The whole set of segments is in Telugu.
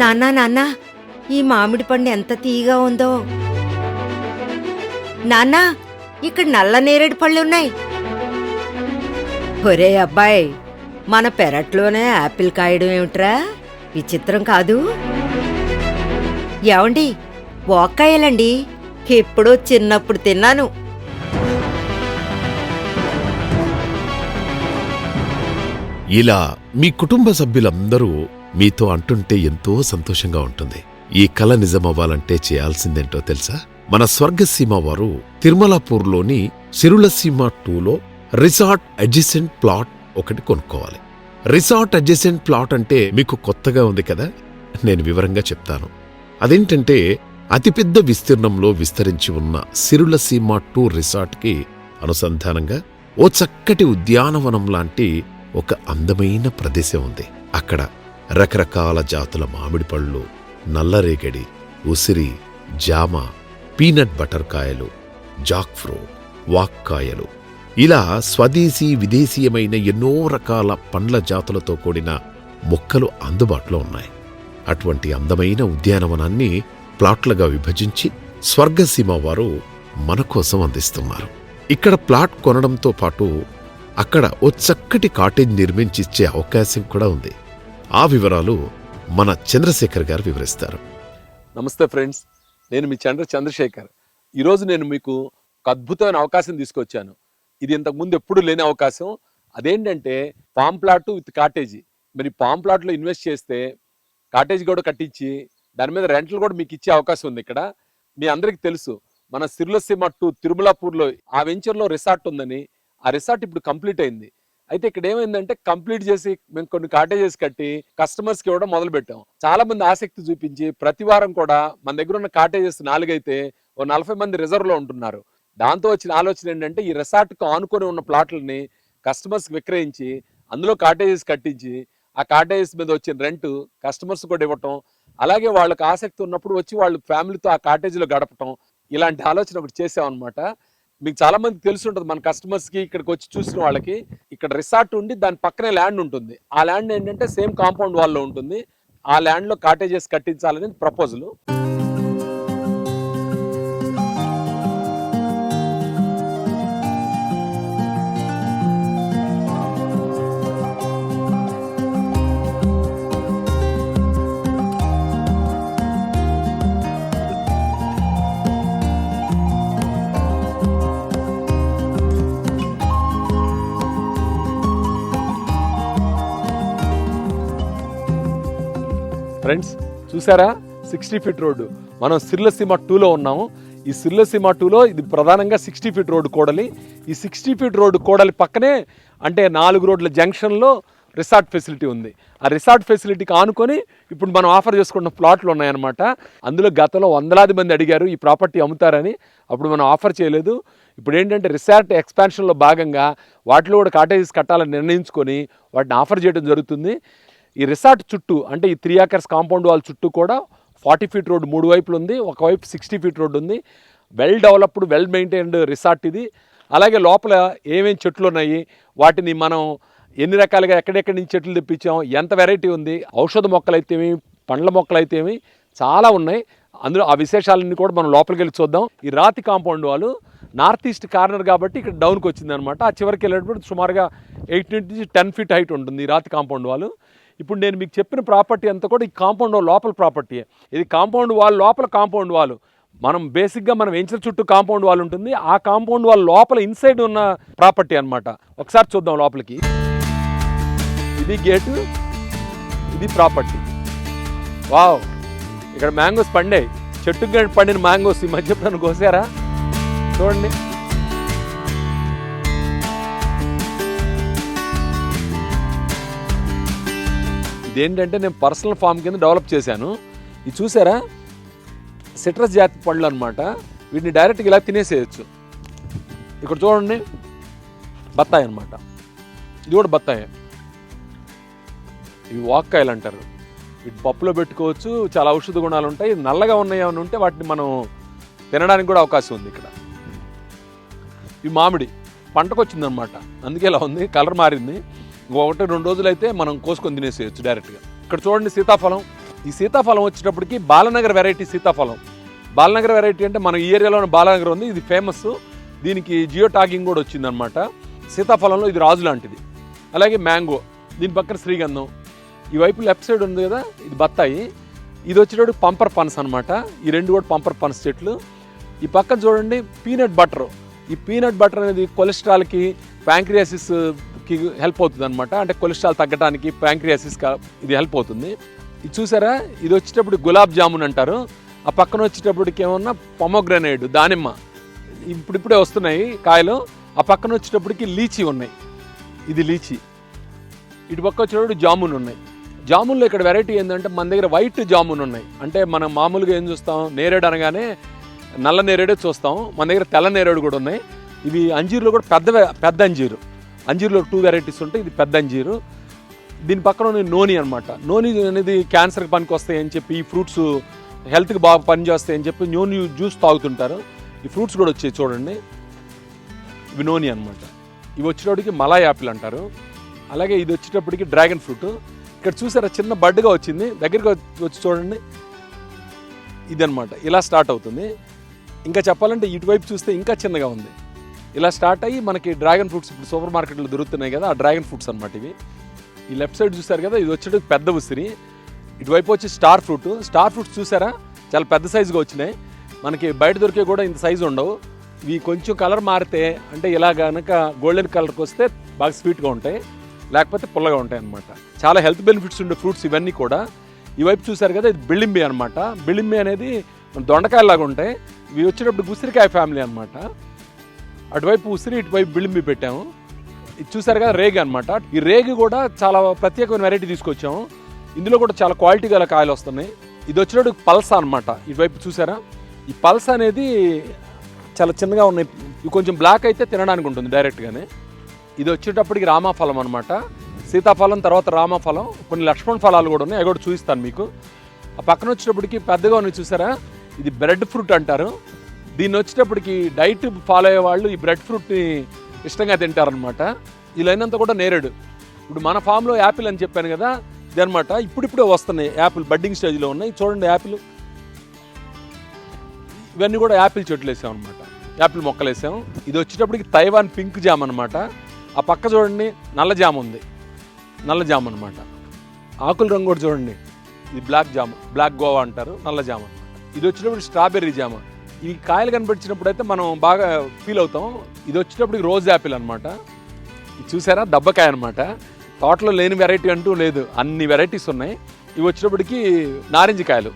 నాన్న నాన్న, ఈ మామిడి పండు ఎంత తీయగా ఉందో. నాన్న, ఇక్కడ నల్ల నేరేడు పళ్ళున్నాయి. ఒరే అబ్బాయి, మన పెరట్లోనే యాపిల్ కాయడం ఏమిట్రా? విచిత్రం కాదు. ఏమండి, వాక్కాయలండి. ఎప్పుడో చిన్నప్పుడు తిన్నాను. ఇలా మీ కుటుంబ సభ్యులందరూ మీతో అంటుంటే ఎంతో సంతోషంగా ఉంటుంది. ఈ కల నిజమవ్వాలంటే చేయాల్సిందేంటో తెలుసా? మన స్వర్గసీమ వారు తిరుమలాపూర్లోని సిరులసీమ 2లో రిసార్ట్ అడ్జసెంట్ ప్లాట్ ఒకటి కొనుక్కోవాలి. రిసార్ట్ అడ్జసెంట్ ప్లాట్ అంటే మీకు కొత్తగా ఉంది కదా? నేను వివరంగా చెప్తాను. అదేంటంటే అతిపెద్ద విస్తీర్ణంలో విస్తరించి ఉన్న సిరులసీమ 2 రిసార్ట్కి అనుసంధానంగా ఓ చక్కటి ఉద్యానవనం లాంటి ఒక అందమైన ప్రదేశం ఉంది. అక్కడ రకరకాల జాతుల మామిడి పళ్ళు, నల్లరేగడి, ఉసిరి, జామ, పీనట్ బటర్ కాయలు, జాక్ ఫ్రూట్, వాక్కాయలు, ఇలా స్వదేశీ విదేశీయమైన ఎన్నో రకాల పండ్ల జాతులతో కూడిన మొక్కలు అందుబాటులో ఉన్నాయి. అటువంటి అందమైన ఉద్యానవనాన్ని ప్లాట్లుగా విభజించి స్వర్గసీమ వారు మన కోసం అందిస్తున్నారు. ఇక్కడ ప్లాట్ కొనడంతో పాటు అక్కడ ఓ చక్కటి కాటేజ్ నిర్మించిచ్చే అవకాశం కూడా ఉంది. ఆ వివరాలు మన చంద్రశేఖర్ గారు వివరిస్తారు. నమస్తే ఫ్రెండ్స్, నేను మీ చంద్రశేఖర్. ఈరోజు నేను మీకు ఒక అద్భుతమైన అవకాశం తీసుకొచ్చాను. ఇది ఇంతకుముందు ఎప్పుడు లేని అవకాశం. అదేంటంటే పామ్ ప్లాట్ విత్ కాటేజీ. మరి పామ్ ప్లాట్లో ఇన్వెస్ట్ చేస్తే కాటేజ్ కూడా కట్టించి దాని మీద రెంట్లు కూడా మీకు ఇచ్చే అవకాశం ఉంది. ఇక్కడ మీ అందరికీ తెలుసు, మన సిరులసీమ 2 తిరుమలాపూర్లో ఆ వెంచర్లో రిసార్ట్ ఉందని. ఆ రిసార్ట్ ఇప్పుడు కంప్లీట్ అయింది. అయితే ఇక్కడ ఏమైందంటే కంప్లీట్ చేసి మేము కొన్ని కాటేజెస్ కట్టి కస్టమర్స్కి ఇవ్వడం మొదలు పెట్టాం. చాలా మంది ఆసక్తి చూపించి ప్రతి వారం కూడా మన దగ్గర ఉన్న కాటేజెస్ 4 అయితే ఓ 40 మంది రిజర్వ్లో ఉంటున్నారు. దాంతో వచ్చిన ఆలోచన ఏంటంటే ఈ రిసార్ట్కు ఆనుకొని ఉన్న ప్లాట్లని కస్టమర్స్కి విక్రయించి అందులో కాటేజెస్ కట్టించి ఆ కాటేజెస్ మీద వచ్చిన రెంట్ కస్టమర్స్ కూడా ఇవ్వటం, అలాగే వాళ్ళకి ఆసక్తి ఉన్నప్పుడు వచ్చి వాళ్ళు ఫ్యామిలీతో ఆ కాటేజీలో గడపటం, ఇలాంటి ఆలోచన ఒకటి చేసామన్నమాట. మీకు చాలా మందికి తెలిసి ఉంటుంది, మన కస్టమర్స్కి ఇక్కడికి వచ్చి చూసిన వాళ్ళకి. ఇక్కడ రిసార్ట్ ఉండి దాని పక్కనే ల్యాండ్ ఉంటుంది. ఆ ల్యాండ్ ఏంటంటే సేమ్ కాంపౌండ్ వాల్లో ఉంటుంది. ఆ ల్యాండ్లో కాటేజెస్ కట్టించాలని ప్రపోజల్. ఫ్రెండ్స్ చూసారా, 60 ఫీట్ రోడ్డు. మనం సిరులసీమ 2లో ఉన్నాము. ఈ సిరులసీమ 2లో ఇది ప్రధానంగా 60 ఫీట్ రోడ్డు కూడలి. ఈ 60 ఫీట్ రోడ్డు కూడలి పక్కనే అంటే 4 రోడ్ల జంక్షన్లో రిసార్ట్ ఫెసిలిటీ ఉంది. ఆ రిసార్ట్ ఫెసిలిటీకి ఆనుకొని ఇప్పుడు మనం ఆఫర్ చేసుకున్న ప్లాట్లు ఉన్నాయన్నమాట. అందులో గతంలో వందలాది మంది అడిగారు ఈ ప్రాపర్టీ అమ్ముతారని. అప్పుడు మనం ఆఫర్ చేయలేదు. ఇప్పుడు ఏంటంటే రిసార్ట్ ఎక్స్పాన్షన్లో భాగంగా వాటిలో కూడా కాటేజెస్ కట్టాలని నిర్ణయించుకొని వాటిని ఆఫర్ చేయడం జరుగుతుంది. ఈ రిసార్ట్ చుట్టూ అంటే ఈ 3 acres కాంపౌండ్ వాల్ చుట్టూ కూడా 40 ఫీట్ రోడ్డు 3 వైపులు ఉంది. ఒకవైపు 60 ఫీట్ రోడ్డు ఉంది. Well developed, well maintained resort ఇది. అలాగే లోపల ఏమేమి చెట్లు ఉన్నాయి, వాటిని మనం ఎన్ని రకాలుగా ఎక్కడెక్కడి నుంచి చెట్లు తెప్పించాం, ఎంత వెరైటీ ఉంది, ఔషధ మొక్కలైతేమి, పండ్ల మొక్కలైతేమి చాలా ఉన్నాయి. అందులో ఆ విశేషాలన్నీ కూడా మనం లోపలికి వెళ్ళి చూద్దాం. ఈ రాతి compound wall north east corner కాబట్టి ఇక్కడ డౌన్కి వచ్చింది అనమాట. ఆ చివరికి వెళ్ళేటప్పుడు సుమారుగా 8 నుంచి 10 ఫీట్ హైట్ ఉంటుంది ఈ రాతి కాంపౌండ్ వాల్. ఇప్పుడు నేను మీకు చెప్పిన ప్రాపర్టీ అంతా కూడా ఈ కాంపౌండ్ వాల్ లోపల ప్రాపర్టీ. ఇది కాంపౌండ్ వాల్ లోపల కాంపౌండ్ వాల్. మనం బేసిక్గా మనం వెంచర్ చుట్టూ కాంపౌండ్ వాల్ ఉంటుంది. ఆ కాంపౌండ్ వాల్ లోపల ఇన్సైడ్ ఉన్న ప్రాపర్టీ అనమాట. ఒకసారి చూద్దాం లోపలికి. ఇది గేటు, ఇది ప్రాపర్టీ. వావ్, ఇక్కడ మ్యాంగోస్ పండాయి. చెట్టుకు పండిన మ్యాంగోస్ ఈ మధ్య ఎప్పుడైనా కోసారా? చూడండి. ఇదేంటంటే నేను పర్సనల్ ఫామ్ కింద డెవలప్ చేశాను. ఇది చూసారా, సిట్రస్ జాతి పళ్ళు అనమాట. వీటిని డైరెక్ట్గా ఇలా తినేసేయచ్చు. ఇక్కడ చూడండి, బత్తాయి అనమాట. ఇది కూడా బత్తాయి. ఇవి వాక్కాయలు అంటారు. వీటి పప్పులో పెట్టుకోవచ్చు. చాలా ఔషధ గుణాలు ఉంటాయి. నల్లగా ఉన్నాయి ఏమైనా ఉంటే వాటిని మనం తినడానికి కూడా అవకాశం ఉంది. ఇక్కడ ఈ మామిడి పంటకు వచ్చిందనమాట, అందుకే ఇలా ఉంది, కలర్ మారింది. 1-2 రోజులు అయితే మనం కోసుకొని తినేసేయచ్చు డైరెక్ట్గా. ఇక్కడ చూడండి, సీతాఫలం. ఈ సీతాఫలం వచ్చేటప్పటికి బాలనగర్ వెరైటీ సీతాఫలం. బాలనగర్ వెరైటీ అంటే మన ఈ ఏరియాలోనే బాలనగర్ ఉంది, ఇది ఫేమస్. దీనికి జియో ట్యాగింగ్ కూడా వచ్చిందనమాట. సీతాఫలంలో ఇది రాజు లాంటిది. అలాగే మ్యాంగో, దీని పక్కన శ్రీగంధం. ఈ వైపు లెఫ్ట్ సైడ్ ఉంది కదా, ఇది బత్తాయి. ఇది వచ్చేటప్పుడు పంపర్ పనస్ అనమాట. ఈ రెండు కూడా పంపర్ పనస్ చెట్లు. ఈ పక్కన చూడండి పీనట్ బటర్. ఈ పీనట్ బటర్ అనేది కొలెస్ట్రాల్కి, ప్యాంక్రియాసిస్కి హెల్ప్ అవుతుంది అనమాట. అంటే కొలెస్ట్రాల్ తగ్గడానికి, ప్యాంక్రియాసిస్ ఇది హెల్ప్ అవుతుంది. ఇది చూసారా, ఇది వచ్చేటప్పుడు గులాబ్ జామున్ అంటారు. ఆ పక్కన వచ్చేటప్పటికి ఏమన్నా పొమోగ్రనేట్, దానిమ్మ ఇప్పుడిప్పుడే వస్తున్నాయి కాయలు. ఆ పక్కన వచ్చేటప్పటికి లీచీ ఉన్నాయి, ఇది లీచీ. ఇటు పక్క వచ్చేటప్పుడు జామున్ ఉన్నాయి. జామున్లో ఇక్కడ వెరైటీ ఏంటంటే మన దగ్గర వైట్ జామున్ ఉన్నాయి. అంటే మనం మామూలుగా ఏం చూస్తాం, నేరేడు అనగానే నల్ల నేరేడే చూస్తాం. మన దగ్గర తెల్ల నేరేడు కూడా ఉన్నాయి. ఇవి అంజీరులో కూడా పెద్ద అంజీరులో 2 వెరైటీస్ ఉంటాయి. ఇది పెద్ద అంజీరు. దీని పక్కన నోని అనమాట. నోని అనేది క్యాన్సర్కి పనికి వస్తాయి అని చెప్పి, ఈ ఫ్రూట్స్ హెల్త్కి బాగా పనిచేస్తాయి అని చెప్పి నోని జ్యూస్ తాగుతుంటారు. ఈ ఫ్రూట్స్ కూడా వచ్చాయి చూడండి, ఇవి నోని అనమాట. ఇవి వచ్చేటప్పటికి మలాయ్ యాపిల్ అంటారు. అలాగే ఇది వచ్చేటప్పటికి డ్రాగన్ ఫ్రూట్. ఇక్కడ చూసారా చిన్న బడ్గా వచ్చింది, దగ్గరికి వచ్చి చూడండి, ఇదనమాట. ఇలా స్టార్ట్ అవుతుంది. ఇంకా చెప్పాలంటే ఇటువైపు చూస్తే ఇంకా చిన్నగా ఉంది. ఇలా స్టార్ట్ అయ్యి మనకి డ్రాగన్ ఫ్రూట్స్ ఇప్పుడు సూపర్ మార్కెట్లో దొరుకుతున్నాయి కదా, ఆ డ్రాగన్ ఫ్రూట్స్ అనమాట ఇవి. ఈ లెఫ్ట్ సైడ్ చూసారు కదా, ఇది వచ్చేటప్పుడు పెద్ద ఉసిరి. ఇటువైపు వచ్చి స్టార్ ఫ్రూట్స్ చూసారా, చాలా పెద్ద సైజుగా వచ్చినాయి. మనకి బయట దొరికే కూడా ఇంత సైజు ఉండవు. ఇవి కొంచెం కలర్ మారితే, అంటే ఇలా కనుక గోల్డెన్ కలర్కి వస్తే బాగా స్వీట్గా ఉంటాయి, లేకపోతే పుల్లగా ఉంటాయి అనమాట. చాలా హెల్త్ బెనిఫిట్స్ ఉండే ఫ్రూట్స్ ఇవన్నీ కూడా. ఈ వైపు చూసారు కదా, ఇది బిళ్ళింబి అనమాట. బిళ్ళింబి అనేది దొండకాయలాగా ఉంటాయి. ఇవి వచ్చేటప్పుడు ఉసిరికాయ ఫ్యామిలీ అనమాట. అటువైపు ఉసిరి, ఇటువైపు బిళ్ళింబి పెట్టాము. ఇది చూసారు కదా రేగి అనమాట. ఈ రేగి కూడా చాలా ప్రత్యేకమైన వెరైటీ తీసుకొచ్చాము. ఇందులో కూడా చాలా క్వాలిటీ గల కాయలు వస్తున్నాయి. ఇది వచ్చేటప్పుడు పల్స అనమాట. ఇటువైపు చూసారా, ఈ పల్స అనేది చాలా చిన్నగా ఉన్నాయి. ఇవి కొంచెం బ్లాక్ అయితే తినడానికి ఉంటుంది డైరెక్ట్గానే. ఇది వచ్చేటప్పటికి రామాఫలం అనమాట. సీతాఫలం తర్వాత రామఫలం, కొన్ని లక్ష్మణ ఫలాలు కూడా ఉన్నాయి, అవి కూడా చూపిస్తాను మీకు. ఆ పక్కన వచ్చేటప్పటికి పెద్దగా ఉన్నాయి చూసారా, ఇది బ్రెడ్ ఫ్రూట్ అంటారు. దీన్ని వచ్చేటప్పటికి డైట్ ఫాలో అయ్యే వాళ్ళు ఈ బ్రెడ్ ఫ్రూట్ని ఇష్టంగా తింటారనమాట. వీళ్ళైనంత కూడా నేరేడు. ఇప్పుడు మన ఫామ్లో యాపిల్ అని చెప్పాను కదా, ఇదనమాట. ఇప్పుడిప్పుడే వస్తున్నాయి యాపిల్, బడ్డింగ్ స్టేజ్లో ఉన్నాయి. చూడండి యాపిల్, ఇవన్నీ కూడా యాపిల్ చెట్లు వేసాం అనమాట, యాపిల్ మొక్కలు వేసాం. ఇది వచ్చేటప్పటికి తైవాన్ పింక్ జామ్ అనమాట. ఆ పక్క చూడండి నల్ల జామ్ ఉంది, నల్ల జామ్ అనమాట. ఆకుల రంగు కూడా చూడండి, ఇది బ్లాక్ జామ్, బ్లాక్ గోవా అంటారు, నల్ల జామ. ఇది వచ్చేటప్పుడు స్ట్రాబెర్రీ జామ. ఈ కాయలు కనిపించినప్పుడు అయితే మనం బాగా ఫీల్ అవుతాం. ఇది వచ్చేటప్పటికి రోజ్ యాపిల్ అనమాట. ఇది చూసారా దబ్బకాయ అనమాట. తోటలో లేని వెరైటీ అంటూ లేదు, అన్ని వెరైటీస్ ఉన్నాయి. ఇవి వచ్చేటప్పటికి నారింజ కాయలు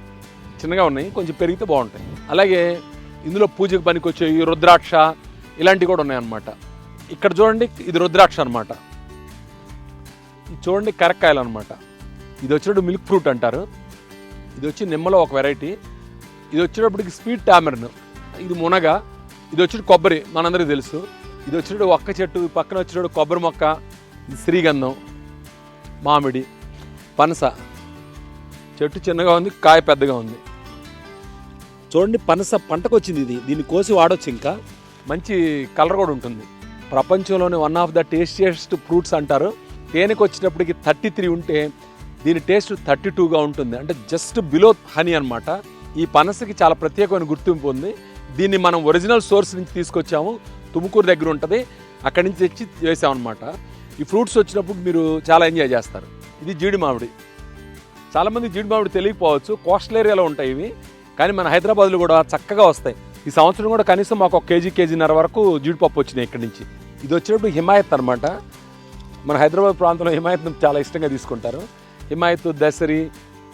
చిన్నగా ఉన్నాయి, కొంచెం పెరిగితే బాగుంటాయి. అలాగే ఇందులో పూజకు పనికొచ్చేవి రుద్రాక్ష ఇలాంటివి కూడా ఉన్నాయన్నమాట. ఇక్కడ చూడండి, ఇది రుద్రాక్ష అనమాట. ఇది చూడండి కరక్కాయలు అనమాట. ఇది వచ్చేటప్పుడు మిల్క్ ఫ్రూట్ అంటారు. ఇది వచ్చి నిమ్మలో ఒక వెరైటీ. ఇది వచ్చేటప్పటికి స్వీట్ టామరిన్, ఇది మునగ. ఇది వచ్చేటప్పుడు కొబ్బరి, మనందరికీ తెలుసు. ఇది వచ్చేటప్పుడు ఒక్క చెట్టు, పక్కన వచ్చేటప్పుడు కొబ్బరి మొక్క. ఇది శ్రీగంధం, మామిడి, పనస. చెట్టు చిన్నగా ఉంది, కాయ పెద్దగా ఉంది. చూడండి పనస పంటకు వచ్చింది ఇది. దీన్ని కోసి వాడొచ్చు, ఇంకా మంచి కలర్ కూడా ఉంటుంది. ప్రపంచంలోనే one of the tastiest fruits అంటారు. తేనెకి వచ్చేటప్పటికి 33 ఉంటే దీని టేస్ట్ 32గా ఉంటుంది, అంటే జస్ట్ బిలో హనీ అనమాట. ఈ పనసకి చాలా ప్రత్యేకమైన గుర్తింపు ఉంది. దీన్ని మనం ఒరిజినల్ సోర్స్ నుంచి తీసుకొచ్చాము, తుముకూరు దగ్గర ఉంటుంది, అక్కడి నుంచి తెచ్చి వేసామన్నమాట. ఈ ఫ్రూట్స్ వచ్చినప్పుడు మీరు చాలా ఎంజాయ్ చేస్తారు. ఇది జీడి మామిడి. చాలామంది జీడి మామిడి తెలియకపోవచ్చు, కోస్టల్ ఏరియాలో ఉంటాయి ఇవి, కానీ మన హైదరాబాద్లో కూడా చక్కగా వస్తాయి. ఈ సంవత్సరం కూడా కనీసం మాకు 1 కేజీన్నర వరకు జీడిపప్పు వచ్చినాయి ఇక్కడి నుంచి. ఇది వచ్చేటప్పుడు హిమాయత్ అనమాట. మన హైదరాబాద్ ప్రాంతంలో హిమాయత్ను చాలా ఇష్టంగా తీసుకుంటారు. హిమాయత్, దసరి,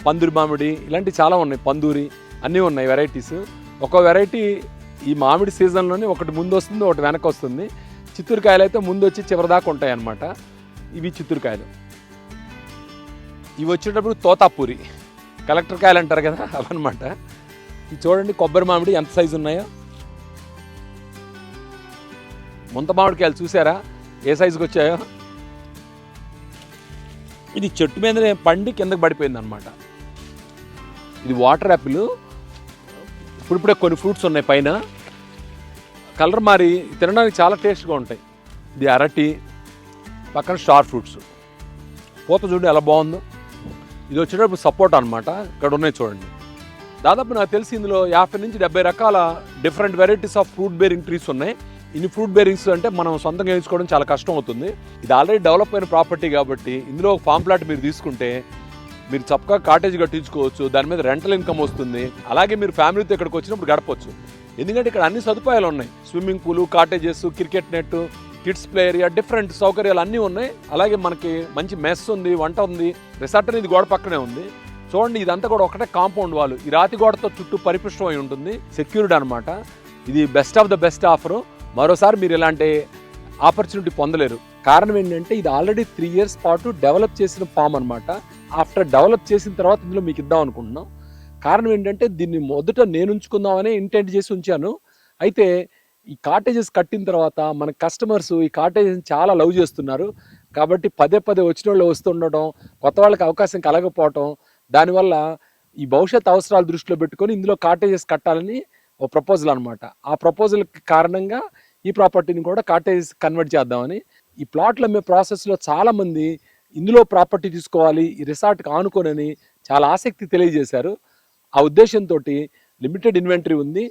పందూరి మామిడి ఇలాంటివి చాలా ఉన్నాయి, పందూరి అన్నీ ఉన్నాయి వెరైటీస్. ఒక వెరైటీ ఈ మామిడి సీజన్లోనే ఒకటి ముందు వస్తుంది, ఒకటి వెనక వస్తుంది. చిత్తూరు కాయలు అయితే ముందు వచ్చి చివరి దాకా ఉంటాయి అన్నమాట. ఇవి చిత్తూరు కాయలు. ఇవి వచ్చేటప్పుడు తోతాపూరి, కలెక్టర్ కాయలు అంటారు కదా, అవన్నమాట. ఇది చూడండి కొబ్బరి మామిడి ఎంత సైజు ఉన్నాయో. ముంత మామిడికాయలు చూసారా ఏ సైజుకి వచ్చాయో. ఇది చెట్టు మీదనే పండి కిందకి పడిపోయింది అనమాట. ఇది వాటర్ యాపిల్. ఇప్పుడిప్పుడే కొన్ని ఫ్రూట్స్ ఉన్నాయి పైన, కలర్ మారి తినడానికి చాలా టేస్ట్గా ఉంటాయి. ఇది అరటి, పక్కన స్టార్ ఫ్రూట్స్. పూత చూడండి ఎలా బాగుందో. ఇది వచ్చేటప్పుడు సపోర్ట్ అనమాట. ఇక్కడ ఉన్నాయి చూడండి. దాదాపు నాకు తెలిసి ఇందులో 50 నుంచి 70 రకాల different varieties of fruit bearing trees ఉన్నాయి. ఇన్ని ఫ్రూట్ బేరింగ్స్ అంటే మనం సొంతంగా వేయించుకోవడం చాలా కష్టం అవుతుంది. ఇది ఆల్రెడీ డెవలప్ అయిన ప్రాపర్టీ కాబట్టి ఇందులో ఒక ఫామ్ ప్లాట్ మీరు తీసుకుంటే మీరు చక్కగా కాటేజ్ కట్టించుకోవచ్చు. దాని మీద రెంటల్ ఇన్కమ్ వస్తుంది. అలాగే మీరు ఫ్యామిలీతో ఇక్కడికి వచ్చినప్పుడు గడపవచ్చు. ఎందుకంటే ఇక్కడ అన్ని సదుపాయాలు ఉన్నాయి. Swimming pool, cottages, cricket net, kids play area, different సౌకర్యాలు అన్నీ ఉన్నాయి. అలాగే మనకి మంచి మెస్ ఉంది, వంట ఉంది. రిసార్ట్ అనేది గోడ పక్కనే ఉంది. చూడండి, ఇదంతా కూడా ఒకటే కాంపౌండ్ వాల్. ఈ రాతి గోడతో చుట్టూ పరిపుష్టమై ఉంటుంది. సెక్యూర్డ్ అనమాట. ఇది best of the best offer. మరోసారి మీరు ఇలాంటి ఆపర్చునిటీ పొందలేరు. కారణం ఏంటంటే ఇది ఆల్రెడీ 3 years పాటు డెవలప్ చేసిన ఫామ్ అనమాట. ఆఫ్టర్ డెవలప్ చేసిన తర్వాత ఇందులో మీకు ఇద్దాం అనుకుంటున్నాం. కారణం ఏంటంటే దీన్ని మొదట నేను ఉంచుకుందామని ఇంటెంట్ చేసి ఉంచాను. అయితే ఈ కాటేజెస్ కట్టిన తర్వాత మన కస్టమర్స్ ఈ కాటేజెస్ చాలా లవ్ చేస్తున్నారు. కాబట్టి పదే పదే వచ్చిన వాళ్ళు వస్తుండటం, కొత్త వాళ్ళకి అవకాశం కలగకపోవటం, దానివల్ల ఈ భవిష్యత్ అవసరాలు దృష్టిలో పెట్టుకొని ఇందులో కాటేజెస్ కట్టాలని ఒక ప్రపోజల్ అనమాట. ఆ ప్రపోజల్ కారణంగా ఈ ప్రాపర్టీని కూడా కాటేజెస్ కన్వర్ట్ చేద్దామని. ఈ ప్లాట్లు అమ్మే ప్రాసెస్లో చాలామంది ఇందులో ప్రాపర్టీ తీసుకోవాలి, ఈ రిసార్ట్కి ఆనుకోనని చాలా ఆసక్తి తెలియజేశారు. ఆ ఉద్దేశంతో లిమిటెడ్ ఇన్వెంటరీ ఉంది.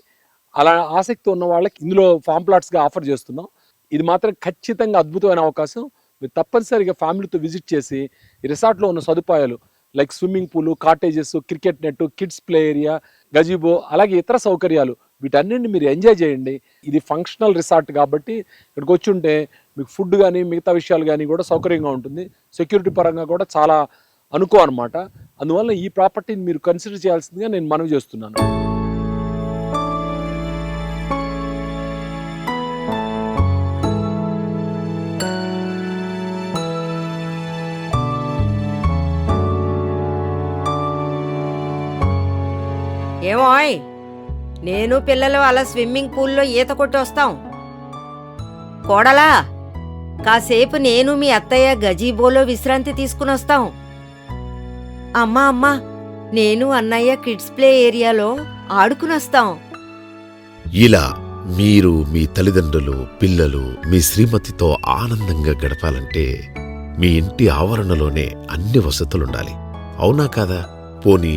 అలా ఆసక్తి ఉన్న వాళ్ళకి ఇందులో ఫామ్ ప్లాట్స్గా ఆఫర్ చేస్తున్నాం. ఇది మాత్రం ఖచ్చితంగా అద్భుతమైన అవకాశం. మీరు తప్పనిసరిగా ఫ్యామిలీతో విజిట్ చేసి ఈ రిసార్ట్లో ఉన్న సదుపాయాలు like swimming pool, cottages, cricket net, kids play area, గజీబో, అలాగే ఇతర సౌకర్యాలు వీటన్నింటిని మీరు ఎంజాయ్ చేయండి. ఇది ఫంక్షనల్ రిసార్ట్ కాబట్టి ఇక్కడికి వచ్చి ఉంటే మీకు ఫుడ్ కానీ మిగతా విషయాలు కానీ కూడా సౌకర్యంగా ఉంటుంది. సెక్యూరిటీ పరంగా కూడా చాలా అనుకో అనమాట. అందువల్ల ఈ ప్రాపర్టీని మీరు కన్సిడర్ చేయాల్సిందిగా నేను మనవి చేస్తున్నాను. ఏమోయ్, నేను పిల్లలు అలా స్విమ్మింగ్ పూల్లో ఈత కొట్టి వస్తాం. కోడలా, కాసేపు నేను మీ అత్తయ్య గజీబోలో విశ్రాంతి తీసుకుని వస్తాం. అమ్మా అమ్మా, నేను అన్నయ్య కిడ్స్ ప్లే ఏరియాలో ఆడుకుని వస్తాం. ఇలా మీరు, మీ తల్లిదండ్రులు, పిల్లలు, మీ శ్రీమతితో ఆనందంగా గడపాలంటే మీ ఇంటి ఆవరణలోనే అన్ని వసతులుండాలి. అవునా కాదా? పోనీ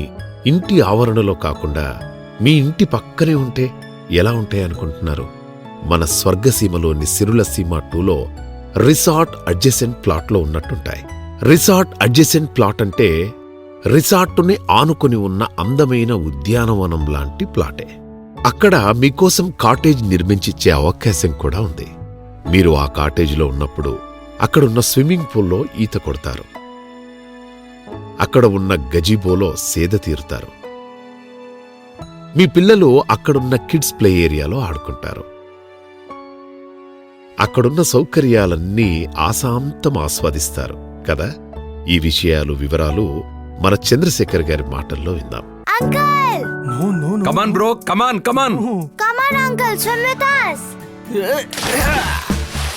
ఇంటి ఆవరణలో కాకుండా మీ ఇంటి పక్కనే ఉంటే ఎలా ఉంటాయనుకుంటున్నారు? మన స్వర్గసీమలోని సిరుల సీమ 2లో రిసార్ట్ అడ్జసెంట్ ప్లాట్లో ఉన్నట్టుంటాయి. రిసార్ట్ అడ్జసెంట్ ప్లాట్ అంటే రిసార్టుని ఆనుకుని ఉన్న అందమైన ఉద్యానవనం లాంటి ప్లాటే. అక్కడ మీకోసం కాటేజ్ నిర్మించిచ్చే అవకాశం కూడా ఉంది. మీరు ఆ కాటేజ్లో ఉన్నప్పుడు అక్కడున్న స్విమ్మింగ్ పూల్లో ఈత కొడతారు. అక్కడ ఉన్న గజీబోలో సేద తీరుతారు. మీ పిల్లలు అక్కడున్న కిడ్స్ ప్లే ఏరియాలో ఆడుకుంటారు. అక్కడున్న సౌకర్యాలన్నీ ఆశాంతం ఆస్వాదిస్తారు కదా. ఈ విషయాలు, వివరాలు మన చంద్రశేఖర్ గారి మాటల్లో విందాం. Uncle, come on bro, come on come on. Come on uncle, swim with us.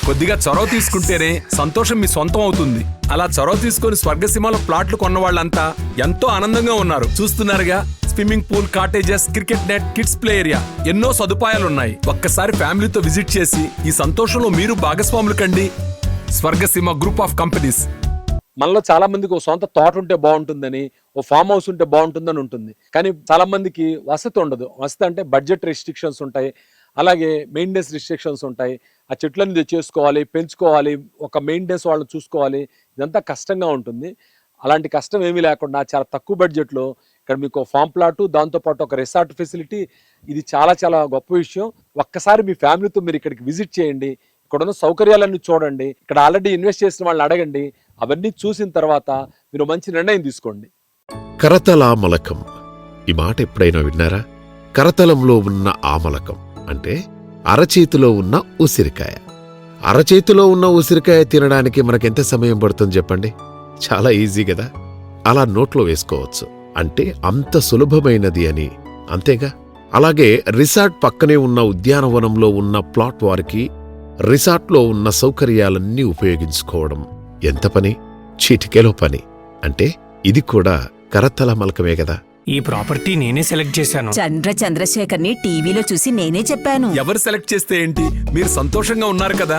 కొద్దిగా చొరవ తీసుకుంటేనే సంతోషం మీ సొంతం అవుతుంది. అలా చొరవ తీసుకుని స్వర్గసీమలో ప్లాట్లు కొన్న వాళ్ళంతా ఎంతో ఆనందంగా ఉన్నారు. చూస్తున్నారుగా, swimming pool, cottages, cricket net, kids play area, ఎన్నో సదుపాయాలున్నాయి. ఒక్కసారి ఫ్యామిలీతో విజిట్ చేసి ఈ సంతోషంలో మీరు భాగస్వాములు కండి. Swargaseema group of companies. మనలో చాలా మందికి ఒక సొంత తోట ఉంటే బాగుంటుందని, ఓ ఫామ్ హౌస్ ఉంటే బాగుంటుందని ఉంటుంది. కానీ చాలా మందికి వసతి ఉండదు. వసతి అంటే బడ్జెట్ రెస్ట్రిక్షన్స్ ఉంటాయి, అలాగే మెయింటెనెన్స్ రిస్ట్రిక్షన్స్ ఉంటాయి. ఆ చెట్లను చేసుకోవాలి, పెంచుకోవాలి, ఒక మెయింటెనెన్స్ వాళ్ళని చూసుకోవాలి. ఇదంతా కష్టంగా ఉంటుంది. అలాంటి కష్టం ఏమీ లేకుండా చాలా తక్కువ బడ్జెట్లో ఇక్కడ మీకు ఫామ్ ప్లాటు, దాంతోపాటు ఒక రిసార్ట్ ఫెసిలిటీ, ఇది చాలా చాలా గొప్ప విషయం. ఒక్కసారి మీ ఫ్యామిలీతో మీరు ఇక్కడికి విజిట్ చేయండి. ఇక్కడ ఉన్న సౌకర్యాలన్నీ చూడండి. ఇక్కడ ఆల్రెడీ ఇన్వెస్ట్ చేసిన వాళ్ళని అడగండి. అవన్నీ చూసిన తర్వాత మీరు మంచి నిర్ణయం తీసుకోండి. కరతలామలకం, ఈ మాట ఎప్పుడైనా విన్నారా? కరతలంలో ఉన్న ఆమలకం అంటే అరచేతిలో ఉన్న ఉసిరికాయ. అరచేతిలో ఉన్న ఉసిరికాయ తినడానికి మనకెంత సమయం పడుతుంది చెప్పండి? చాలా ఈజీ కదా. అలా నోట్లో వేసుకోవచ్చు అంటే అంత సులభమైనది అని. అంతేగా. అలాగే రిసార్ట్ పక్కనే ఉన్న ఉద్యానవనంలో ఉన్న ప్లాట్ వారికి రిసార్ట్లో ఉన్న సౌకర్యాలన్నీ ఉపయోగించుకోవడం ఎంత పని? చీటికేలో పని. అంటే ఇది కూడా కరతలమలకమే కదా. ఈ ప్రాపర్టీ నేనే సెలెక్ట్ చేశాను. చంద్రశేఖర్ని టీవీలో చూసి నేనే చెప్పాను. ఎవరు సెలెక్ట్ చేస్తే ఏంటి, మీరు సంతోషంగా ఉన్నారు కదా.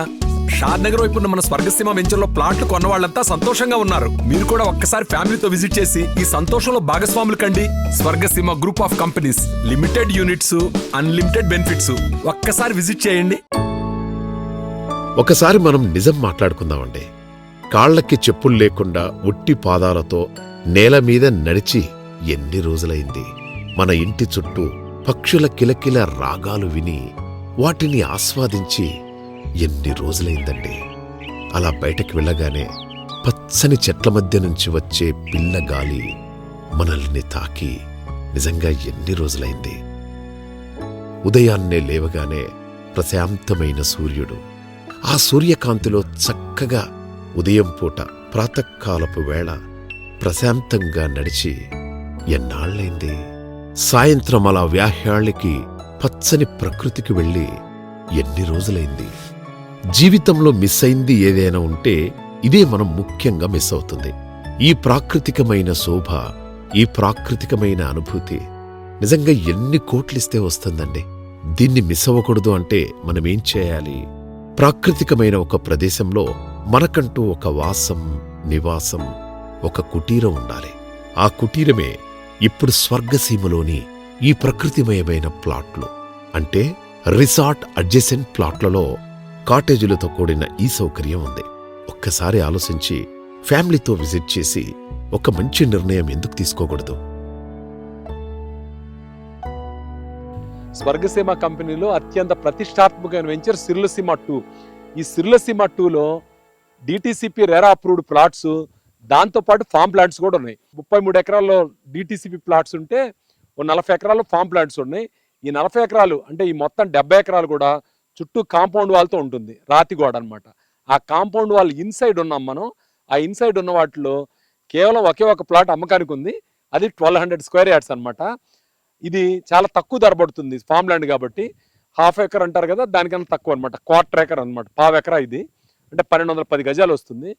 షాద్ నగర్ వైపు ఉన్న మన స్వర్గసీమ వెంచర్ లో ప్లాట్లు కొన్న వాళ్ళంతా సంతోషంగా ఉన్నారు. మీరు కూడా ఒక్కసారి ఫ్యామిలీతో విజిట్ చేసి ఈ సంతోషంలో భాగస్వాములు కండి. Swargaseema group of companies, limited units, unlimited benefits. ఒక్కసారి విజిట్ చేయండి. ఒకసారి మనం నిజం మాట్లాడుకుందామండి. కాళ్లకి చెప్పులు లేకుండా ఉట్టి పాదాలతో నేల మీద నడిచి ఎన్ని రోజులైంది? మన ఇంటి చుట్టూ పక్షుల కిలకిల రాగాలు విని వాటిని ఆస్వాదించి ఎన్ని రోజులైందండి? అలా బయటకు వెళ్ళగానే పచ్చని చెట్ల మధ్య నుంచి వచ్చే పిల్ల గాలి మనల్ని తాకి నిజంగా ఎన్ని రోజులైంది? ఉదయాన్నే లేవగానే ప్రశాంతమైన సూర్యుడు, ఆ సూర్యకాంతిలో చక్కగా ఉదయం పూట ప్రాతకాలపు వేళ ప్రశాంతంగా నడిచి ఎన్నాళ్లైంది? సాయంత్రం అలా వ్యాహ్యాళ్ళకి పచ్చని ప్రకృతికి వెళ్ళి ఎన్ని రోజులైంది? జీవితంలో మిస్ అయింది ఏదైనా ఉంటే ఇదే మనం ముఖ్యంగా మిస్ అవుతుంది. ఈ ప్రాకృతికమైన శోభ, ఈ ప్రాకృతికమైన అనుభూతి నిజంగా ఎన్ని కోట్లిస్తే వస్తుందండి? దీన్ని మిస్ అవ్వకూడదు అంటే మనమేం చేయాలి? ప్రాకృతికమైన ఒక ప్రదేశంలో మనకంటూ ఒక వాసం, నివాసం, ఒక కుటీరం ఉండాలి. ఆ కుటీరమే ఇప్పుడు స్వర్గసీమలోని ఈ ప్రకృతిమయమైన ప్లాట్లు, అంటే రిసార్ట్ అడ్జసెంట్ ప్లాట్లలో కాటేజీలతో కూడిన ఈ సౌకర్యం ఉంది. ఒక్కసారి ఆలోచించి ఫ్యామిలీతో విజిట్ చేసి ఒక మంచి నిర్ణయం ఎందుకు తీసుకోకూడదు? స్వర్గసీమ కంపెనీలో అత్యంత ప్రతిష్టాత్మకమైన వెంచర్ సిర్లసీమ 2. ఈ సిర్లసీమ 2లో డిటిసిపి రెరా అప్రూవ్డ్ ప్లాట్స్, దాంతోపాటు ఫామ్ ప్లాంట్స్ కూడా ఉన్నాయి. 33 ఎకరాల్లో డిటిసిపి ప్లాట్స్ ఉంటే 40 ఎకరాల్లో ఫామ్ ప్లాంట్స్ ఉన్నాయి. ఈ 40 ఎకరాలు అంటే ఈ మొత్తం 70 ఎకరాలు కూడా చుట్టూ కాంపౌండ్ వాల్తో ఉంటుంది, రాతి గోడ అనమాట. ఆ కాంపౌండ్ వాల్ ఇన్సైడ్ ఉన్నాం మనం. ఆ ఇన్సైడ్ ఉన్న వాటిలో కేవలం ఒకే ఒక ప్లాట్ అమ్మకానికి ఉంది. అది 1200 స్క్వేర్ యార్డ్స్ అనమాట. ఇది చాలా తక్కువ ధర పడుతుంది ఫామ్ ల్యాండ్ కాబట్టి. హాఫ్ ఎకర్ అంటారు కదా, దానికన్నా తక్కువ అనమాట. క్వార్టర్ ఎకర్ అనమాట, పావు ఎకరా. ఇది అంటే 1210 గజాలు వస్తుంది.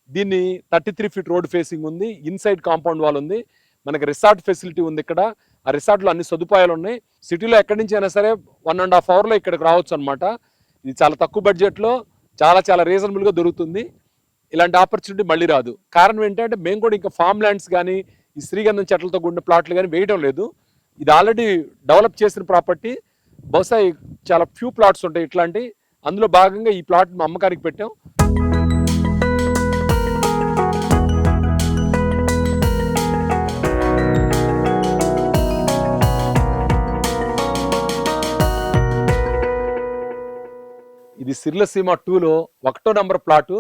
దీన్ని 33 ఫీట్ రోడ్ ఫేసింగ్ ఉంది, ఇన్సైడ్ కాంపౌండ్ వాల్ ఉంది, మనకి రిసార్ట్ ఫెసిలిటీ ఉంది ఇక్కడ. ఆ రిసార్ట్లో అన్ని సదుపాయాలు ఉన్నాయి. సిటీలో ఎక్కడి నుంచి అయినా సరే 1.5 అవర్లో ఇక్కడికి రావచ్చు అనమాట. ఇది చాలా తక్కువ బడ్జెట్లో చాలా రీజనబుల్గా దొరుకుతుంది. ఇలాంటి ఆపర్చునిటీ మళ్ళీ రాదు. కారణం ఏంటంటే మేము కూడా ఇంకా ఫామ్ ల్యాండ్స్ కానీ ఈ శ్రీగంధం చెట్లతో కూడిన ప్లాట్లు కానీ వేయడం లేదు. ఇది ఆల్రెడీ డెవలప్ చేసిన ప్రాపర్టీ. బహుశా చాలా ఫ్యూ ప్లాట్స్ ఉంటాయి ఇట్లాంటి. అందులో భాగంగా ఈ ప్లాట్ అమ్మకానికి పెట్టాం. ఇది సిర్లసీమ 2లో 1వ number plot,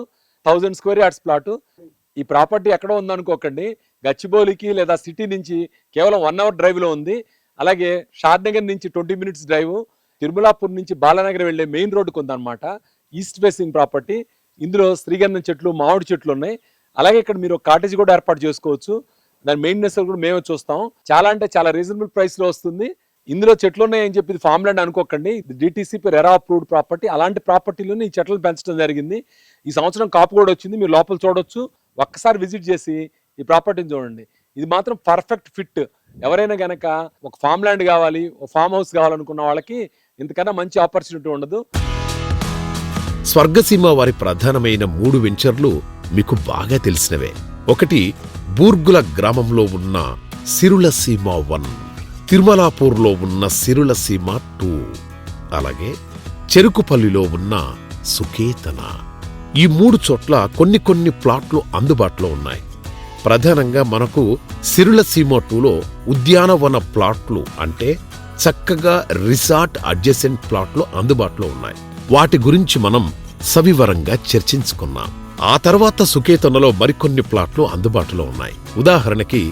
1000 square yards plot. ఈ ప్రాపర్టీ ఎక్కడ ఉందనుకోకండి, గచ్చిబౌలికి లేదా సిటీ నుంచి కేవలం 1 అవర్ డ్రైవ్లో ఉంది. అలాగే షాద్ నగర్ నుంచి 20 మినిట్స్ డ్రైవ్, తిరుమలాపూర్ నుంచి బాలానగర్ వెళ్ళే మెయిన్ రోడ్డుకు ఉందన్నమాట. East facing property. ఇందులో శ్రీగంధం చెట్లు, మామిడి చెట్లు ఉన్నాయి. అలాగే ఇక్కడ మీరు కాటేజ్ కూడా ఏర్పాటు చేసుకోవచ్చు. దాని మెయింటెనెన్స్ కూడా మేమే చూస్తాం. చాలా అంటే చాలా రీజనబుల్ ప్రైస్లో వస్తుంది. ఇందులో చెట్లు ఉన్నాయని చెప్పి ఫామ్ ల్యాండ్ అనుకోకండి, డిటిసిపి రెరా అప్రూవ్డ్ ప్రాపర్టీ. అలాంటి ప్రాపర్టీలోనే ఈ చెట్లను పెంచడం జరిగింది. ఈ సంవత్సరం కాపు కూడా వచ్చింది, మీరు లోపల చూడొచ్చు. ఒక్కసారి విజిట్ చేసి ఈ ప్రాపర్టీని చూడండి. ఇది మాత్రం పర్ఫెక్ట్ ఫిట్. ఎవరైనా గనక ఒక ఫామ్ ల్యాండ్ కావాలి, ఒక ఫామ్ హౌస్ కావాలనుకున్న వాళ్ళకి ఇంతకన్నా మంచి ఆపర్చునిటీ ఉండదు. స్వర్గసీమ వారి ప్రధానమైన 3 వెంచర్లు మీకు బాగా తెలిసినవే. ఒకటి బూర్గుల గ్రామంలో ఉన్న సిరులసీమ 1, తిరుమలాపూర్లో ఉన్న సిరులసీమ 2, అలాగే చెరుకుపల్లిలో ఉన్న సుకేతన. ఈ 3 చోట్ల కొన్ని ప్లాట్లు అందుబాటులో ఉన్నాయి. ప్రధానంగా మనకు సిరులసీమ 2లో ఉద్యానవన ప్లాట్లు, అంటే చక్కగా రిసార్ట్ అడ్జసెంట్ ప్లాట్లు అందుబాటులో ఉన్నాయి. వాటి గురించి మనం సవివరంగా చర్చించుకున్నాం. ఆ తర్వాత సుకేతనలో మరికొన్ని ప్లాట్లు అందుబాటులో ఉన్నాయి. ఉదాహరణకి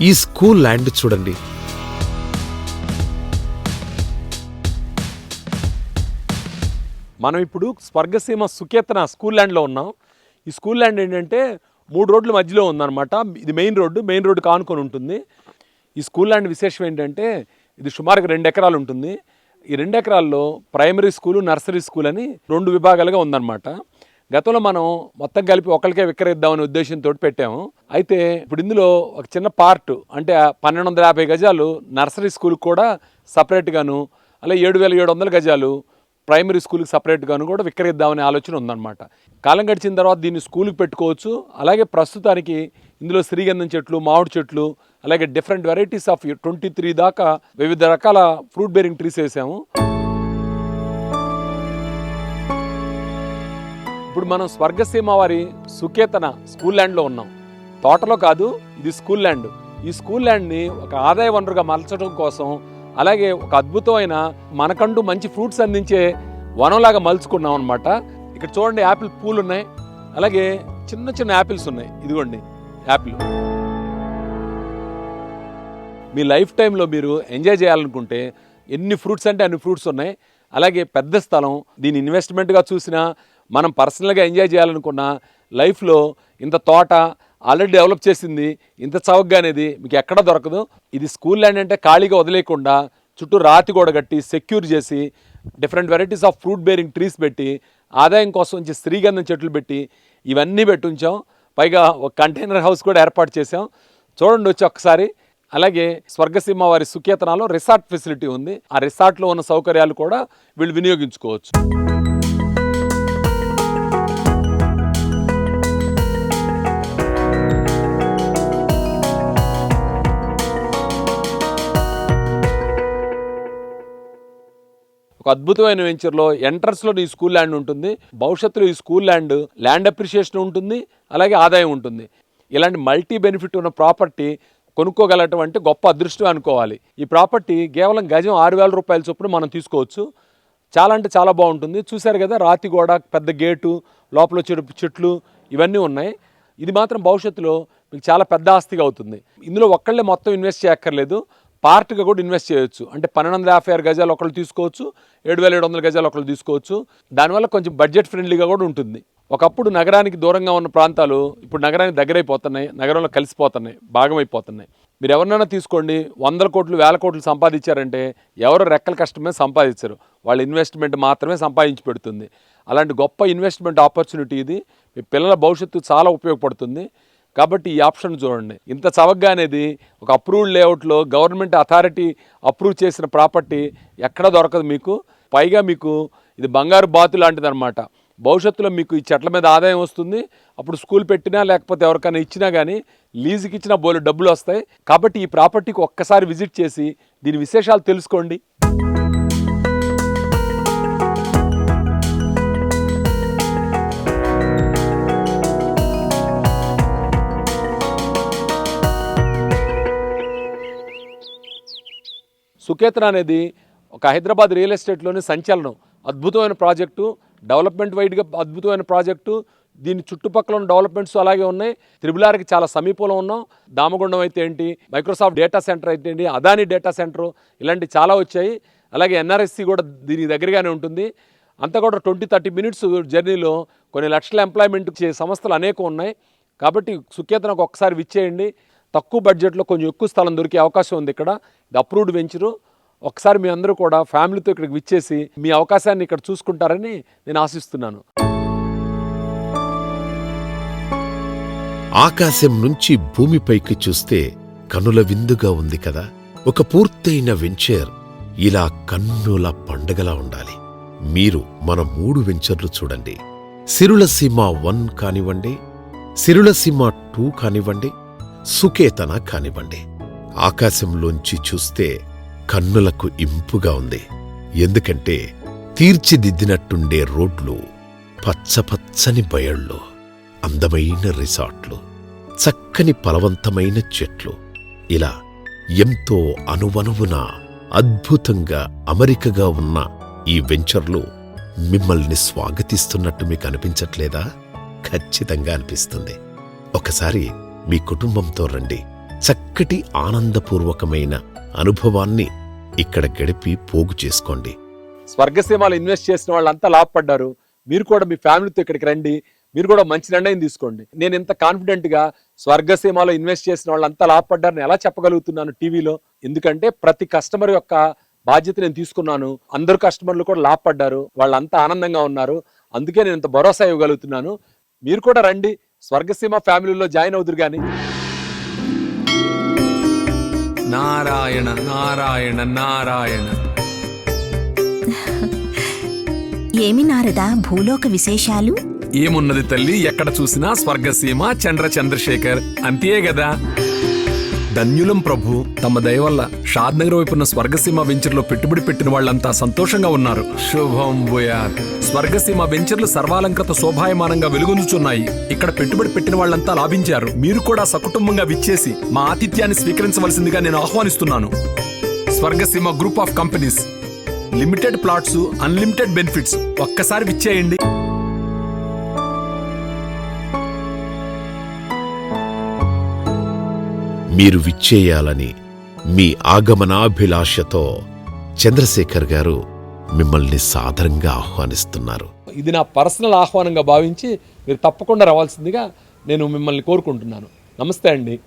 ఈ స్కూల్ ల్యాండ్ చూడండి. మనం ఇప్పుడు స్వర్గసీమ సుకేతన స్కూల్ ల్యాండ్లో ఉన్నాం. ఈ స్కూల్ ల్యాండ్ ఏంటంటే 3 రోడ్ల మధ్యలో ఉందన్నమాట. ఇది మెయిన్ రోడ్డు కానుకొని ఉంటుంది. ఈ స్కూల్ ల్యాండ్ విశేషం ఏంటంటే ఇది సుమారుగా 2 ఎకరాలు ఉంటుంది. ఈ 2 ఎకరాల్లో ప్రైమరీ స్కూలు, నర్సరీ స్కూల్ అని 2 విభాగాలుగా ఉందన్నమాట. గతంలో మనం మొత్తం కలిపి ఒకరికే విక్రయిద్దామనే ఉద్దేశంతో పెట్టాము. అయితే ఇప్పుడు ఇందులో ఒక చిన్న పార్ట్, అంటే 1250 గజాలు నర్సరీ స్కూల్ కూడా సపరేట్గాను, అలా 7700 గజాలు ప్రైమరీ స్కూల్కి సపరేట్గాను కూడా విక్రయిద్దామనే ఆలోచన ఉందన్నమాట. కాలం గడిచిన తర్వాత దీన్ని స్కూల్కి పెట్టుకోవచ్చు. అలాగే ప్రస్తుతానికి ఇందులో శ్రీగంధం చెట్లు, మామిడి చెట్లు, అలాగే డిఫరెంట్ వెరైటీస్ ఆఫ్ 23 దాకా వివిధ రకాల ఫ్రూట్ బేరింగ్ ట్రీస్ వేసాము. ఇప్పుడు మనం స్వర్గసీమ వారి సుకేతన స్కూల్ ల్యాండ్లో ఉన్నాం. తోటలో కాదు, ఇది స్కూల్ ల్యాండ్. ఈ స్కూల్ ల్యాండ్ని ఒక ఆదాయ వనరుగా మలచడం కోసం, అలాగే ఒక అద్భుతమైన మనకంటూ మంచి ఫ్రూట్స్ అందించే వనంలాగా మలుచుకున్నాం అనమాట. ఇక్కడ చూడండి, యాపిల్ పూలు ఉన్నాయి, అలాగే చిన్న చిన్న యాపిల్స్ ఉన్నాయి. ఇదిగోండి యాపిల్. మీ లైఫ్ టైంలో మీరు ఎంజాయ్ చేయాలనుకుంటే ఎన్ని ఫ్రూట్స్ అంటే అన్ని ఫ్రూట్స్ ఉన్నాయి. అలాగే పెద్ద స్థలం, దీని ఇన్వెస్ట్మెంట్గా చూసినా, మనం పర్సనల్గా ఎంజాయ్ చేయాలనుకున్నా, లైఫ్లో ఇంత తోట ఆల్రెడీ డెవలప్ చేసింది ఇంత చౌకగా అనేది మీకు ఎక్కడా దొరకదు. ఇది స్కూల్ ల్యాండ్ అంటే ఖాళీగా వదిలేయకుండా చుట్టూ రాతి గోడ కట్టి సెక్యూర్ చేసి different varieties of fruit bearing trees పెట్టి ఆదాయం కోసం వచ్చి శ్రీగంధం చెట్లు పెట్టి ఇవన్నీ పెట్టి ఉంచాం. పైగా ఒక కంటైనర్ హౌస్ కూడా ఏర్పాటు చేసాం. చూడండి వచ్చి ఒక్కసారి. అలాగే స్వర్గసీమ వారి సుకేతనాలో రిసార్ట్ ఫెసిలిటీ ఉంది. ఆ రిసార్ట్లో ఉన్న సౌకర్యాలు కూడా వీళ్ళు వినియోగించుకోవచ్చు. ఒక అద్భుతమైన వెంచర్లో ఎంట్రన్స్లో ఈ స్కూల్ ల్యాండ్ ఉంటుంది. భవిష్యత్తులో ఈ స్కూల్ ల్యాండ్ అప్రిషియేషన్ ఉంటుంది, అలాగే ఆదాయం ఉంటుంది. ఇలాంటి మల్టీ బెనిఫిట్ ఉన్న ప్రాపర్టీ కొనుక్కోగలటువంటి గొప్ప అదృష్టం అనుకోవాలి. ఈ ప్రాపర్టీ కేవలం గజం 6,000 రూపాయల చొప్పున మనం తీసుకోవచ్చు. చాలా అంటే చాలా బాగుంటుంది. చూశారు కదా, రాతి గోడ, పెద్ద గేటు, లోపల చెట్లు ఇవన్నీ ఉన్నాయి. ఇది మాత్రం భవిష్యత్తులో మీకు చాలా పెద్ద ఆస్తిగా అవుతుంది. ఇందులో ఒక్కళ్ళే మొత్తం ఇన్వెస్ట్ చేయక్కర్లేదు, పార్ట్గా కూడా ఇన్వెస్ట్ చేయొచ్చు. అంటే 1256 గజాలు ఒకళ్ళు తీసుకోవచ్చు, 7,700 గజాలు ఒకళ్ళు తీసుకోవచ్చు. దానివల్ల కొంచెం బడ్జెట్ ఫ్రెండ్లీగా కూడా ఉంటుంది. ఒకప్పుడు నగరానికి దూరంగా ఉన్న ప్రాంతాలు ఇప్పుడు నగరానికి దగ్గరైపోతున్నాయి, నగరంలో కలిసిపోతున్నాయి, భాగమైపోతున్నాయి. మీరు ఎవరినైనా తీసుకోండి, 100 కోట్లు 1000 కోట్లు సంపాదించారంటే ఎవరు రెక్కల కష్టమే సంపాదించరు, వాళ్ళ ఇన్వెస్ట్మెంట్ మాత్రమే సంపాదించి పెడుతుంది. అలాంటి గొప్ప ఇన్వెస్ట్మెంట్ ఆపర్చునిటీ ఇది. మీ పిల్లల భవిష్యత్తు చాలా ఉపయోగపడుతుంది. కాబట్టి ఈ ఆప్షన్ చూడండి. ఇంత చవకగా అనేది ఒక అప్రూవ్డ్ లేఅవుట్లో గవర్నమెంట్ అథారిటీ అప్రూవ్ చేసిన ప్రాపర్టీ ఎక్కడ దొరకదు మీకు. పైగా మీకు ఇది బంగారు బాతు లాంటిది అనమాట. భవిష్యత్తులో మీకు ఈ చెట్ల మీద ఆదాయం వస్తుంది. అప్పుడు స్కూల్ పెట్టినా లేకపోతే ఎవరికైనా ఇచ్చినా కానీ లీజుకి ఇచ్చినా బోలెడు డబ్బులు వస్తాయి. కాబట్టి ఈ ప్రాపర్టీకి ఒక్కసారి విజిట్ చేసి దీని విశేషాలు తెలుసుకోండి. సుకేతన అనేది ఒక హైదరాబాద్ రియల్ ఎస్టేట్లోని సంచలనం. అద్భుతమైన ప్రాజెక్టు, డెవలప్మెంట్ వైడ్గా అద్భుతమైన ప్రాజెక్టు. దీని చుట్టుపక్కల ఉన్న డెవలప్మెంట్స్ అలాగే ఉన్నాయి. త్రిబులార్కి చాలా సమీపంలో ఉన్నాం. దామగుండం అయితే ఏంటి, మైక్రోసాఫ్ట్ డేటా సెంటర్ అయితే ఏంటి, అదానీ డేటా సెంటర్, ఇలాంటి చాలా వచ్చాయి. అలాగే ఎన్ఆర్ఎస్సి కూడా దీనికి దగ్గరగానే ఉంటుంది. అంతా కూడా 20-30 మినిట్స్ జర్నీలో కొన్ని లక్షల ఎంప్లాయ్మెంట్ చే సంస్థలు అనేకం ఉన్నాయి. కాబట్టి సుకేతనకు ఒక్కసారి విచ్చేయండి. తక్కువ బడ్జెట్లో కొంచెం ఎక్కువ స్థలం దొరికే అవకాశం ఉంది ఇక్కడ. ఇది అప్రూవ్డ్ వెంచరు. ఒకసారి మీ అందరూ కూడా ఫ్యామిలీతో ఇక్కడికి విచ్చేసి మీ అవకాశాన్ని ఇక్కడ చూసుకుంటారని నేను ఆశిస్తున్నాను. ఆకాశం నుంచి భూమిపైకి చూస్తే కనుల విందుగా ఉంది కదా. ఒక పూర్తయిన వెంచర్ ఇలా కన్నుల పండగలా ఉండాలి. మీరు మన 3 వెంచర్లు చూడండి. సిరులసీమ 1 కానివ్వండి, సిరులసీమ 2 కానివ్వండి, సుకేతన కానివ్వండి. ఆకాశంలోంచి చూస్తే కన్నులకు ఇంపుగా ఉంది. ఎందుకంటే తీర్చిదిద్దినట్టుండే రోడ్లు, పచ్చపచ్చని బయళ్ళు, అందమైన రిసార్ట్లు, చక్కని ఫలవంతమైన చెట్లు, ఇలా ఎంతో అనువనువున అద్భుతంగా అమరికగా ఉన్న ఈ వెంచర్లు మిమ్మల్ని స్వాగతిస్తున్నట్టు మీకు అనిపించట్లేదా? ఖచ్చితంగా అనిపిస్తుంది. ఒకసారి మీ కుటుంబంతో రండి. చక్కటి ఆనందపూర్వకమైన అనుభవాన్ని ఇక్కడ గడిపి పోగు చేసుకోండి. స్వర్గసీమలో ఇన్వెస్ట్ చేసిన వాళ్ళంతా లాభపడ్డారు. మీరు కూడా మీ ఫ్యామిలీతో ఇక్కడికి రండి. మీరు కూడా మంచి నిర్ణయం తీసుకోండి. నేను ఇంత కాన్ఫిడెంట్గా స్వర్గసీమలో ఇన్వెస్ట్ చేసిన వాళ్ళంతా లాభపడ్డారని ఎలా చెప్పగలుగుతున్నాను టీవీలో? ఎందుకంటే ప్రతి కస్టమర్ యొక్క బాధ్యత నేను తీసుకున్నాను. అందరు కస్టమర్లు కూడా లాభపడ్డారు, వాళ్ళంతా ఆనందంగా ఉన్నారు. అందుకే నేను ఇంత భరోసా ఇవ్వగలుగుతున్నాను. మీరు కూడా రండి, స్వర్గసీమ ఫ్యామిలీలో జాయిన్ అవుదురు గాని. నారాయణ నారాయణ నారాయణ. ఏమి నారదా భూలోక విశేషాలు? ఏమున్నది తల్లి, ఎక్కడ చూసినా స్వర్గసీమ చంద్రశేఖర్ అంతే గదా. ధన్యులం ప్రభు, తమ దయ వల్ల షాద్ నగర్ వైపున్న స్వర్గసీమ వెంచర్లో పెట్టుబడి పెట్టిన వాళ్ళంతా సంతోషంగా ఉన్నారు. శుభం భూయాత్. స్వర్గసీమ వెంచర్లు సర్వాలంకృత శోభాయమానంగా వెలుగొందుచున్నాయి. ఇక్కడ పెట్టుబడి పెట్టిన వాళ్ళంతా లాభించారు. మీరు కూడా సకుటుంబంగా విచ్చేసి మా ఆతిథ్యాన్ని స్వీకరించవలసిందిగా నేను ఆహ్వానిస్తున్నాను. Swargaseema group of companies, limited plots, unlimited benefits. ఒక్కసారి విచ్చేయండి. మీరు విచ్చేయాలని మీ ఆగమనాభిలాషతో చంద్రశేఖర్ గారు మిమ్మల్ని సాదరంగా ఆహ్వానిస్తున్నారు. ఇది నా పర్సనల్ ఆహ్వానంగా భావించి మీరు తప్పకుండా రావాల్సిందిగా నేను మిమ్మల్ని కోరుకుంటున్నాను. నమస్తే అండి.